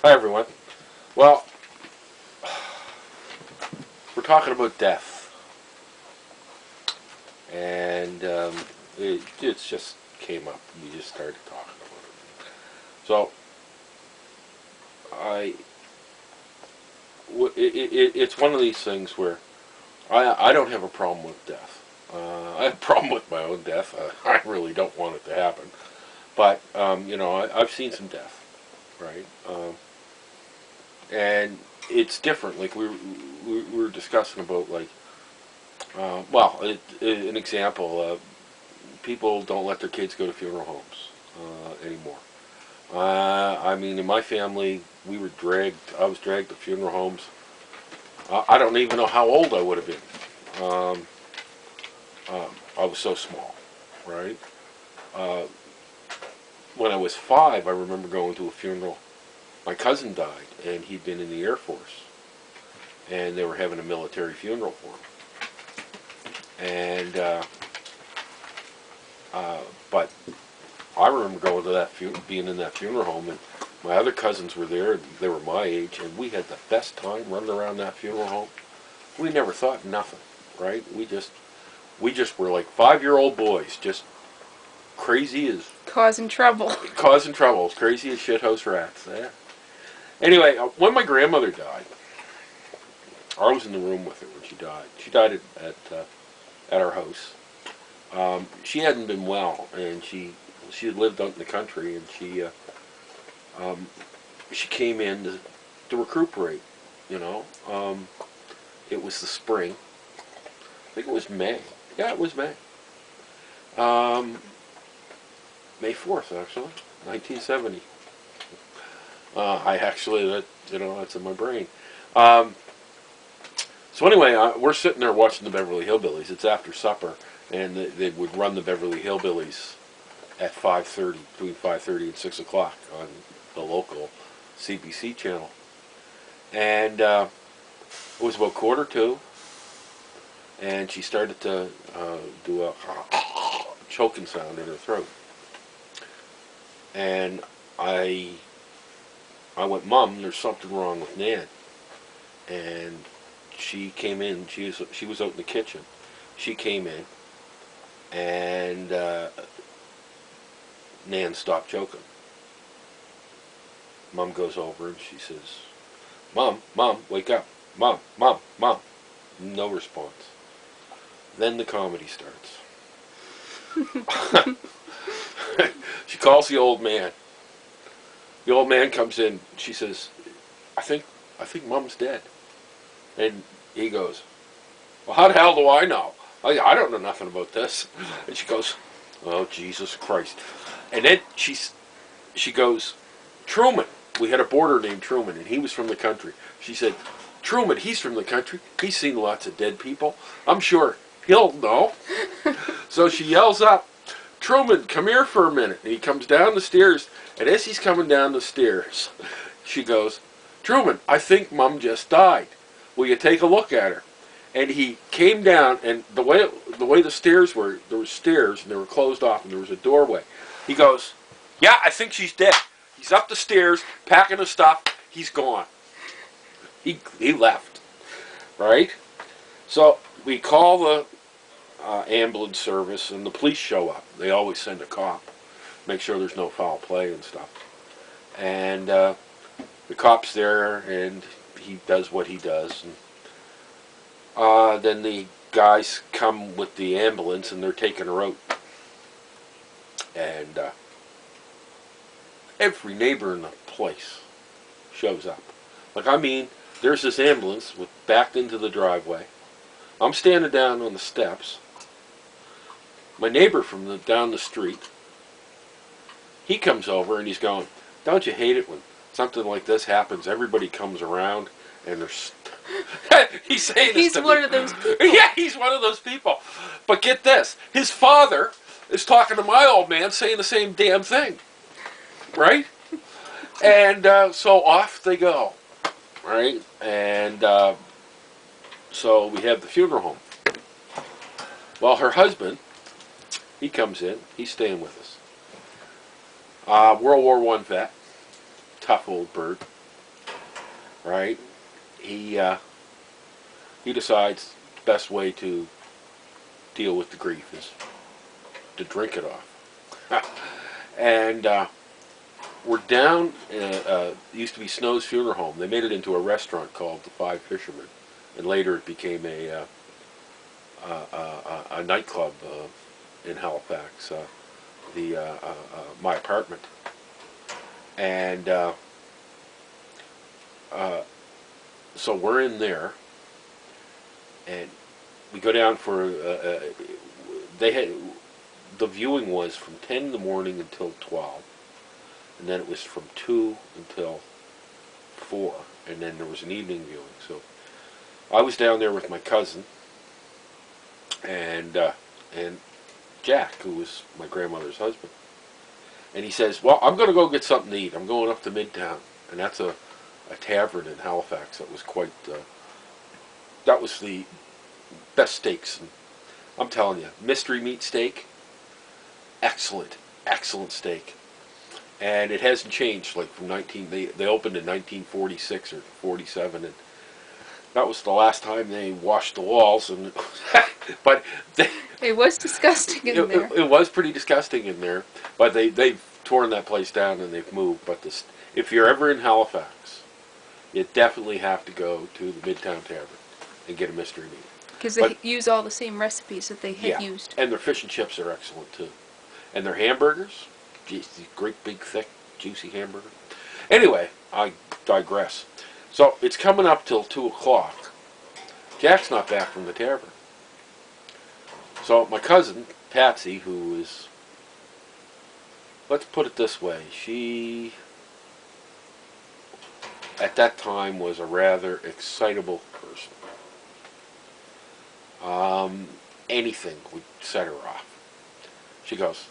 Hi, everyone. Well, we're talking about death, and it just came up. We just started talking about it. So, I, it's one of these things where I don't have a problem with death. I have a problem with my own death. I really don't want it to happen. But, I've seen some death, right? And it's different. Like we were discussing about, like, an example, people don't let their kids go to funeral homes anymore. I mean, in my family, we were dragged. I was dragged to funeral homes. I don't even know how old I would have been. I was so small, right? Uh, when I was 5, I remember going to a funeral. My cousin died, and he'd been in the Air Force, and they were having a military funeral for him. And but I remember going to being in that funeral home, and my other cousins were there, and they were my age, and we had the best time running around that funeral home. We never thought nothing, right? We just were like 5-year-old boys, just crazy as causing trouble. causing trouble, as crazy as shithouse rats. Yeah. Anyway, when my grandmother died, I was in the room with her when she died. She died at our house. She hadn't been well, and she had lived out in the country, and she came in to recuperate. You know, it was the spring. I think it was May. Yeah, it was May. May 4th, actually, 1970. That's in my brain. So anyway, we're sitting there watching the Beverly Hillbillies. It's after supper, and they would run the Beverly Hillbillies at 5:30, between 5:30 and 6 o'clock on the local CBC channel. And it was about 1:45, and she started to do a choking sound in her throat. And I went, "Mom, there's something wrong with Nan." And she came in. She was out in the kitchen. She came in, and Nan stopped choking. Mom goes over and she says, "Mom, wake up. Mom, Mom." No response. Then the comedy starts. She calls the old man. The old man comes in. She says, I think Mom's dead." And he goes, "Well, how the hell do I know? I don't know nothing about this." And she goes, "Oh, Jesus Christ." And then she goes, "Truman. We had a boarder named Truman, and he was from the country." She said, "Truman, he's from the country. He's seen lots of dead people. I'm sure he'll know." So she yells up, "Truman, come here for a minute." And he comes down the stairs, and as he's coming down the stairs, she goes, "Truman, I think Mom just died. Will you take a look at her?" And he came down, and the way the stairs were, there were stairs, and they were closed off, and there was a doorway. He goes, "Yeah, I think she's dead." He's up the stairs, packing his stuff. He's gone. He left, right? So we call the ambulance service, and the police show up. They always send a cop, make sure there's no foul play and stuff. And the cop's there, and he does what he does. And then the guys come with the ambulance, and they're taking her out. And every neighbor in the place shows up. Like, I mean, there's this ambulance backed into the driveway. I'm standing down on the steps. My neighbor from down the street, he comes over and he's going, "Don't you hate it when something like this happens? Everybody comes around and there's..." He's saying this He's one of those people. Yeah, he's one of those people. But get this, his father is talking to my old man saying the same damn thing. Right? And so off they go. Right? And so we have the funeral home. Well, her husband, he comes in. He's staying with us. World War I vet. Tough old bird. right? He he decides the best way to deal with the grief is to drink it off. And we're down. It used to be Snow's Funeral Home. They made it into a restaurant called the Five Fishermen, and later it became a nightclub in Halifax. My apartment, and so we're in there, and we go down for they had the viewing was from 10 in the morning until 12, and then it was from 2 until 4, and then there was an evening viewing. So I was down there with my cousin and Jack, who was my grandmother's husband, and he says, "Well, I'm going to go get something to eat. I'm going up to Midtown," and that's a tavern in Halifax that was quite. That was the best steaks. And I'm telling you, mystery meat steak, excellent, excellent steak. And it hasn't changed, like from they opened in 1946 or 47, and that was the last time they washed the walls. And but It was disgusting in there. it was pretty disgusting in there. But they've torn that place down and they've moved. But if you're ever in Halifax, you definitely have to go to the Midtown Tavern and get a mystery meat. Because they use all the same recipes that they had used. And their fish and chips are excellent too. And their hamburgers, geez, these great big thick juicy hamburger. Anyway, I digress. So it's coming up till 2 o'clock. Jack's not back from the tavern. So my cousin, Patsy, who is, let's put it this way, she at that time was a rather excitable person. Anything would set her off. She goes,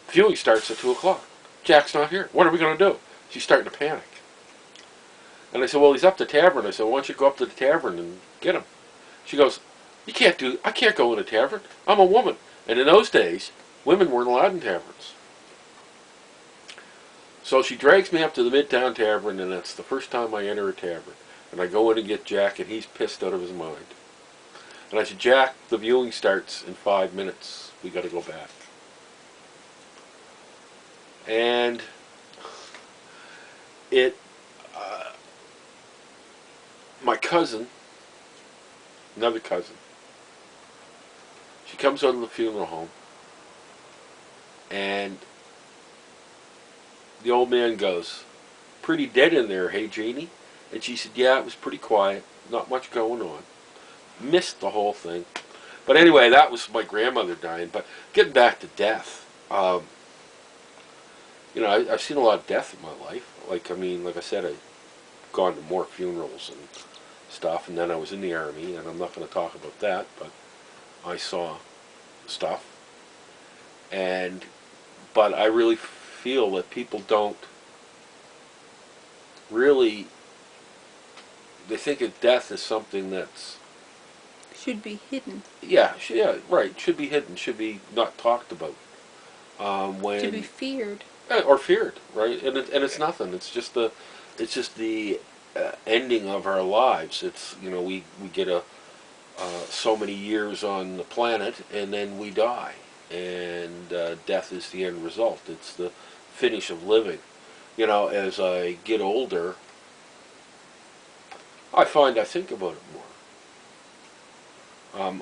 viewing starts at 2 o'clock. Jack's not here. What are we going to do? She's starting to panic. And I said, well, he's up the tavern. I said, why don't you go up to the tavern and get him? She goes, I can't go in a tavern. I'm a woman. And in those days, women weren't allowed in taverns. So she drags me up to the Midtown Tavern, and that's the first time I enter a tavern. And I go in and get Jack, and he's pissed out of his mind. And I said, Jack, the viewing starts in 5 minutes. We got to go back. And my cousin, another cousin, she comes out of the funeral home, and the old man goes, pretty dead in there, hey, Jeannie? And she said, yeah, it was pretty quiet, not much going on. Missed the whole thing. But anyway, that was my grandmother dying. But getting back to death, I've seen a lot of death in my life. Like I said, I've gone to more funerals and stuff, and then I was in the Army, and I'm not going to talk about that, but I saw stuff. But I really feel that people don't really, they think of death as something that's Should be hidden. yeah, right. Should be hidden. Should be not talked about. To be feared. Or feared, right? And it's nothing. It's just the ending of our lives. It's we get so many years on the planet, and then we die, and death is the end result. It's the finish of living. As I get older, I think about it more.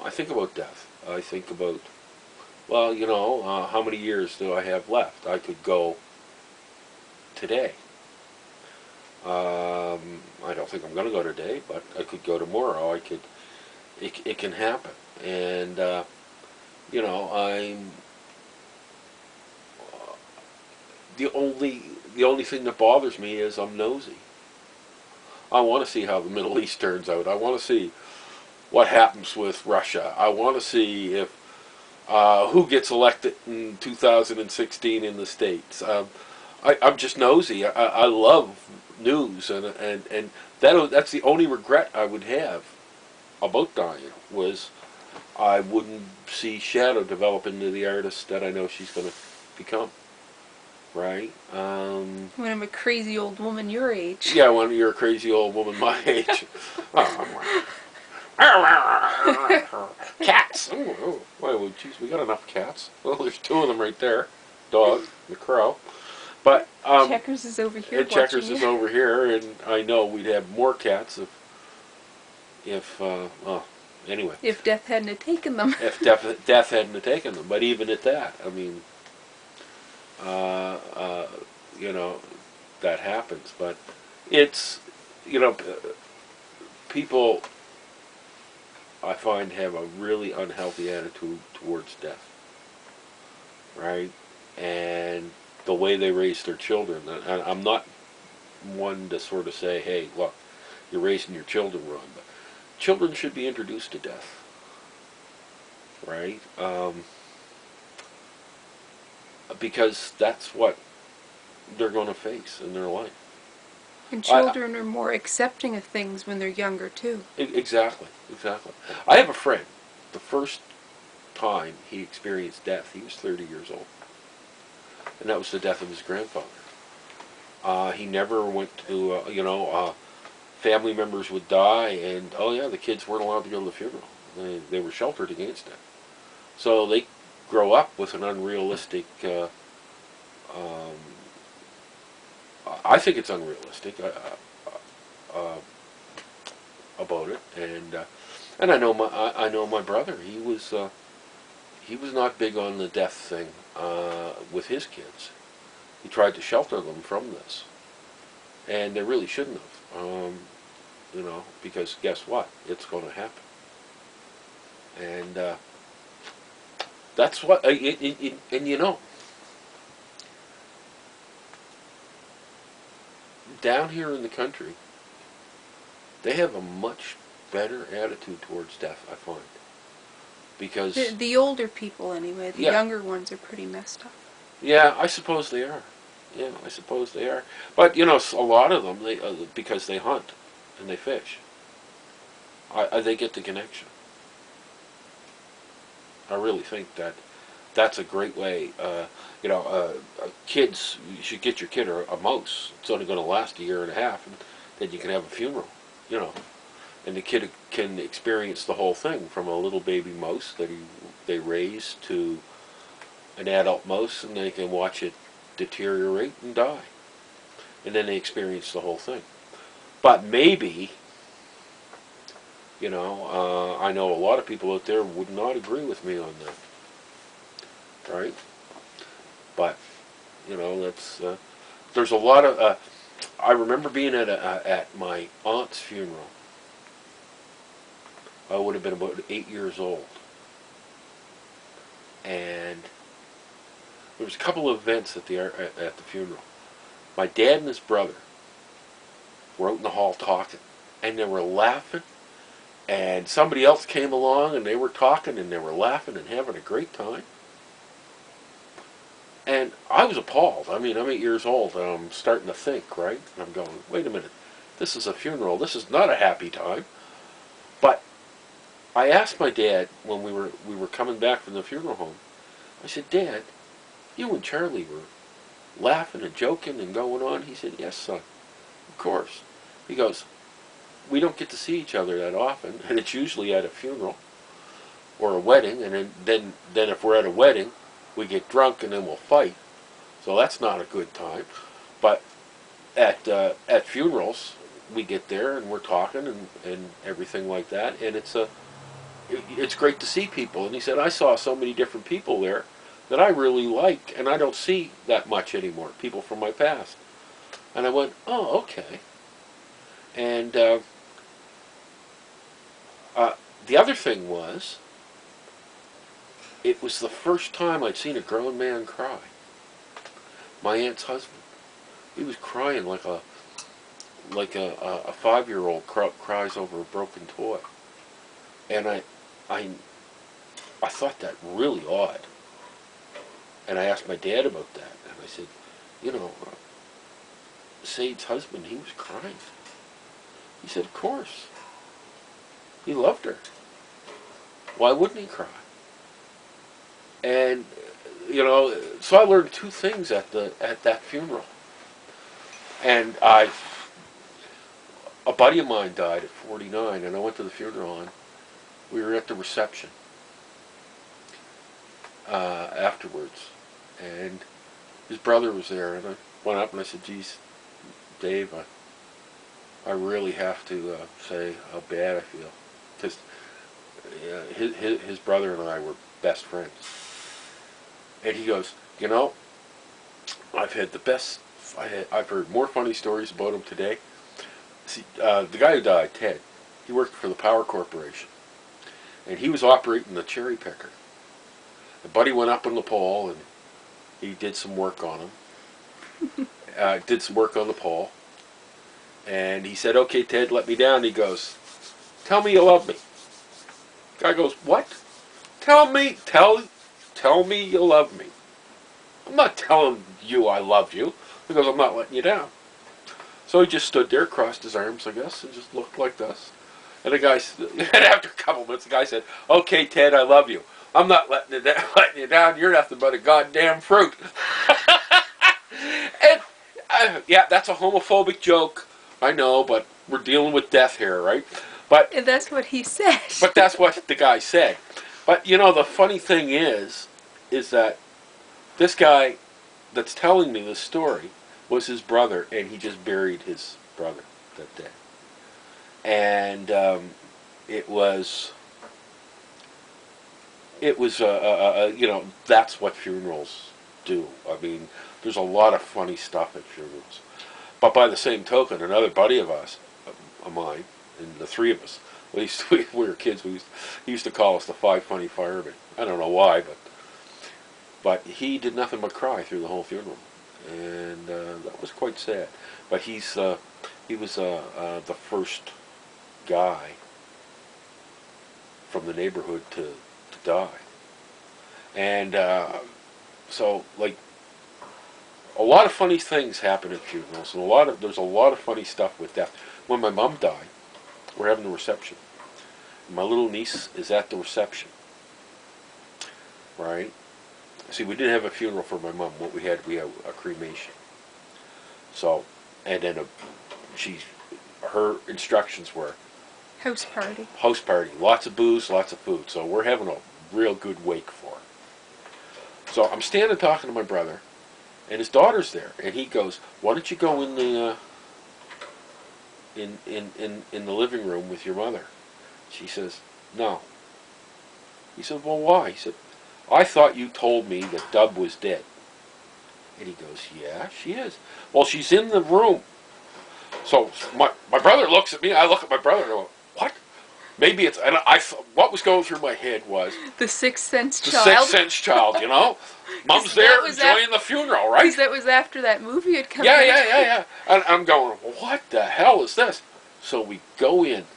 I think about death. I think about, well, how many years do I have left? I could go today. I don't think I'm going to go today, but I could go tomorrow. It can happen. And, I'm, the only thing that bothers me is I'm nosy. I want to see how the Middle East turns out. I want to see what happens with Russia. I want to see if who gets elected in 2016 in the States. I'm just nosy. I love news, and that's the only regret I would have about dying, was I wouldn't see Shadow develop into the artist that I know she's going to become. right? When I'm a crazy old woman your age. Yeah, when you're a crazy old woman my age. Oh, cats. Oh, well, geez, we got enough cats. Well, there's two of them right there. Dog, the crow. But Checkers is over here and watching Checkers is you. over here, and I know we'd have more cats if well, anyway. If death hadn't taken them. If death hadn't taken them, but even at that, I mean, uh, uh, you know, that happens. But it's, you know, people I find have a really unhealthy attitude towards death, right? And the way they raise their children. And I'm not one to sort of say, hey, look, you're raising your children wrong, but children should be introduced to death, right? Because that's what they're going to face in their life. And children are more accepting of things when they're younger, too. Exactly, exactly. I have a friend. The first time he experienced death, he was 30 years old. And that was the death of his grandfather. He never went to, family members would die, and, oh yeah, the kids weren't allowed to go to the funeral. They were sheltered against it. So they grow up with an unrealistic, I think it's unrealistic about it, and I know my brother. He was not big on the death thing with his kids. He tried to shelter them from this, and they really shouldn't have. Because guess what? It's going to happen, and that's what. And down here in the country, they have a much better attitude towards death, I find. Because the older people, anyway. The younger ones are pretty messed up. Yeah, I suppose they are. Yeah, I suppose they are. But a lot of them, because they hunt and they fish, they get the connection. I really think that's a great way. Kids, you should get your kid a mouse. It's only going to last a year and a half, and then you can have a funeral. And the kid can experience the whole thing from a little baby mouse that they raise to an adult mouse, and they can watch it deteriorate and die. And then they experience the whole thing. But maybe, I know a lot of people out there would not agree with me on that. Right? But, there's a lot of, I remember being at my aunt's funeral. I would have been about 8 years old. And there was a couple of events at the funeral. My dad and his brother were out in the hall talking, and they were laughing, and somebody else came along, and they were talking, and they were laughing and having a great time. And I was appalled. I mean, I'm 8 years old, and I'm starting to think, right? And I'm going, wait a minute, this is a funeral. This is not a happy time. But I asked my dad when we were coming back from the funeral home, I said, Dad, you and Charlie were laughing and joking and going on? He said, yes, son, of course. He goes, we don't get to see each other that often, and it's usually at a funeral or a wedding, and then if we're at a wedding, we get drunk and then we'll fight. So that's not a good time. But at funerals, we get there and we're talking and everything like that, and it's great to see people. And he said, I saw so many different people there that I really like, and I don't see that much anymore, people from my past. And I went, oh, okay. And the other thing was, it was the first time I'd seen a grown man cry. My aunt's husband. He was crying like a 5-year-old cries over a broken toy. And I thought that really odd. And I asked my dad about that, and I said, Sade's husband, he was crying. He said, of course. He loved her. Why wouldn't he cry? And you know, so I learned two things at that funeral. And a buddy of mine died at 49, and I went to the funeral, and we were at the reception afterwards, and his brother was there, and I went up and I said, "Geez, Dave, I really have to say how bad I feel, because his brother and I were best friends." And he goes, "You know, I've had the best. I've heard more funny stories about him today." See, the guy who died, Ted, he worked for the Power Corporation, and he was operating the cherry picker. The buddy went up on the pole, and he did some work on him. Did some work on the pole, and he said, "Okay, Ted, let me down." He goes, "Tell me you love me." Guy goes, "What? Tell me you love me." "I'm not telling you I love you." He goes, "I'm not letting you down." So he just stood there, crossed his arms, I guess, and just looked like this. And the guy, and after a couple minutes, the guy said, "Okay, Ted, I love you. I'm not letting you down. You're nothing but a goddamn fruit." And yeah, that's a homophobic joke, I know, but we're dealing with death here, right? And that's what he said. But that's what the guy said. But you know, the funny thing is that this guy that's telling me this story was his brother, and he just buried his brother that day. And it was you know, that's what funerals do. I mean, there's a lot of funny stuff at funerals. But by the same token, another buddy of mine, and the three of us, we were kids. He used to call us the five funny firemen. I don't know why, but he did nothing but cry through the whole funeral, and that was quite sad. But he was the first guy from the neighborhood to die, and so like a lot of funny things happen at funerals, and there's a lot of funny stuff with death. When my mom died, we're having the reception. My little niece is at the reception, right? See, we didn't have a funeral for my mom. What we had a cremation. So, and then her instructions were House party. house party, lots of booze, lots of food. So we're having a real good wake for her. So I'm standing talking to my brother, and his daughter's there, and he goes, "Why don't you go in the in the living room with your mother?" She says, "No." He said, "Well, why?" He said, "I thought you told me that Dub was dead." And he goes, "Yeah, she is." "Well, she's in the room." So my brother looks at me. I look at my brother and I go, "What?" Maybe it's, and what was going through my head was The Sixth Sense the child. Sixth Sense child, you know? Mom's there enjoying the funeral, right? Because that was after that movie had come Yeah, out. yeah. And I'm going, "What the hell is this?" So we go in,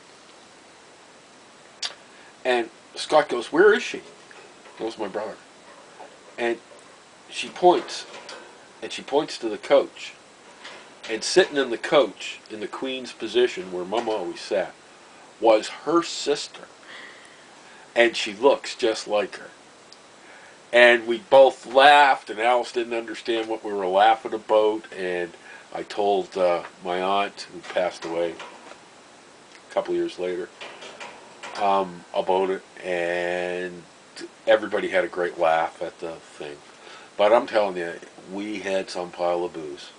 and Scott goes, "Where is she?" Goes my brother. And she points, to the coach. And sitting in the coach, in the queen's position where Mama always sat, was her sister. And she looks just like her. And we both laughed, and Alice didn't understand what we were laughing about. And I told my aunt, who passed away a couple years later, about it. And everybody had a great laugh at the thing. But I'm telling you, we had some pile of booze,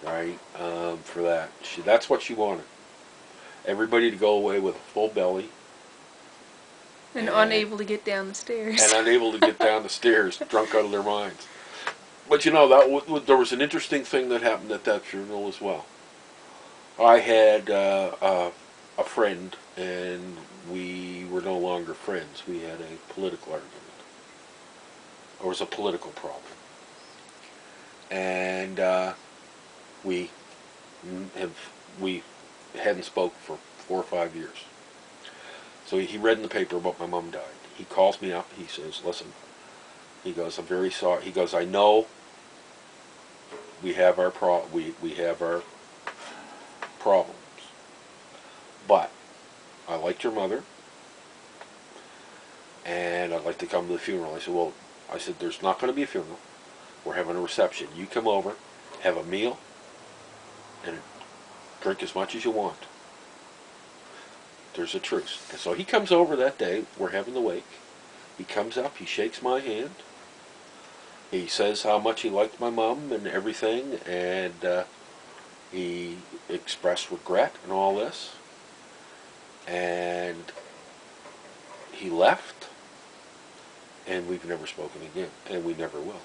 right, for that. That's what she wanted. Everybody to go away with a full belly. And unable to get down the stairs. And unable to get down the stairs, drunk out of their minds. But you know, there was an interesting thing that happened at that funeral as well. I had a friend, and we were no longer friends. We had a political argument. There was a political problem. And we hadn't spoke for 4 or 5 years. So he read in the paper about my mom died. He calls me up. He says, "Listen," he goes, "I'm very sorry." He goes, "I know we have our problems, but I liked your mother, and I'd like to come to the funeral." I said, "Well, I said, there's not going to be a funeral. We're having a reception. You come over, have a meal, and drink as much as you want. There's a truce. And so he comes over that day. We're having the wake. He comes up. He shakes my hand. He says how much he liked my mom and everything, and he expressed regret and all this. And he left, and we've never spoken again, and we never will.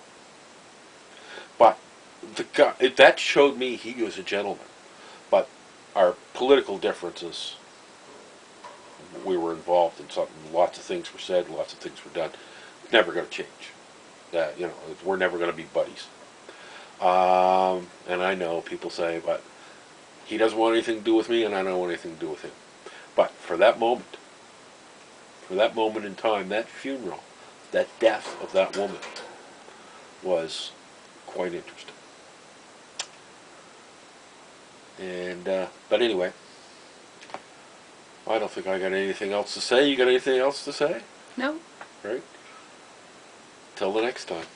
But the guy, that showed me he was a gentleman. But our political differences, we were involved in something. Lots of things were said, lots of things were done. Never going to change. You know, we're never going to be buddies. And I know people say, but he doesn't want anything to do with me, and I don't want anything to do with him. But for that moment in time, that funeral, that death of that woman was quite interesting. And but anyway, I don't think I got anything else to say. You got anything else to say? No. Right? Till the next time.